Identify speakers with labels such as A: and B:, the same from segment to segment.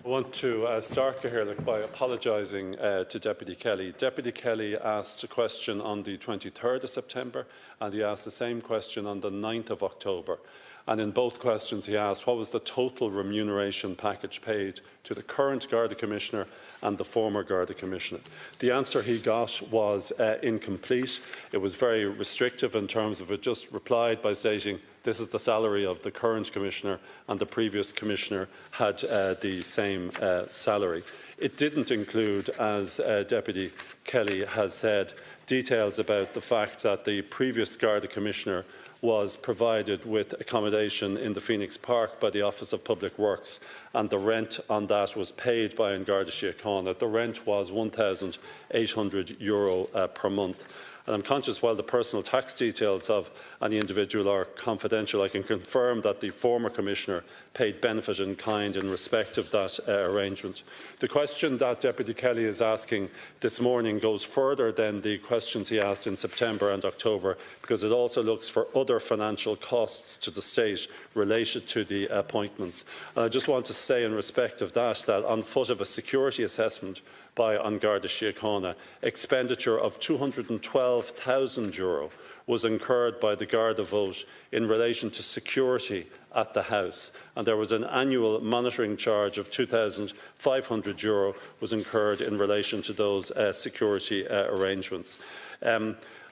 A: I want to start, Cathaoirleach, by apologising to Deputy Kelly. Deputy Kelly asked a question on the 23rd of September and he asked the same question on the 9th of October. And in both questions he asked what was the total remuneration package paid to the current Garda Commissioner and the former Garda Commissioner. The answer he got was incomplete. It was very restrictive in terms of it just replied by stating this is the salary of the current Commissioner and the previous Commissioner had the same salary. It didn't include, as Deputy Kelly has said, details about the fact that the previous Garda Commissioner was provided with accommodation in the Phoenix Park by the Office of Public Works, and the rent on that was paid by An Garda Síochána. The rent was €1,800 per month. And I'm conscious, while the personal tax details of any individual are confidential, I can confirm that the former Commissioner paid benefit in kind in respect of that arrangement. The question that Deputy Kelly is asking this morning goes further than the questions he asked in September and October, because it also looks for other financial costs to the state related to the appointments. And I just want to say in respect of that on foot of a security assessment by An Garda Síochána, expenditure of €212,000 was incurred by the Garda vote in relation to security at the House, and there was an annual monitoring charge of €2,500 was incurred in relation to those security arrangements.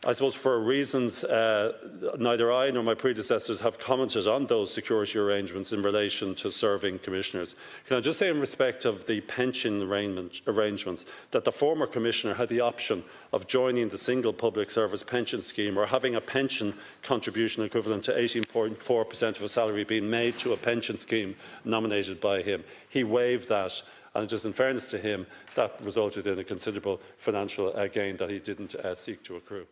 A: I suppose for reasons neither I nor my predecessors have commented on those security arrangements in relation to serving commissioners. Can I just say in respect of the pension arrangements that the former Commissioner had the option of joining the single public service pension scheme or having a pension contribution equivalent to 18.4% of a salary being made to a pension scheme nominated by him. He waived that. And just in fairness to him, that resulted in a considerable financial gain that he didn't seek to accrue.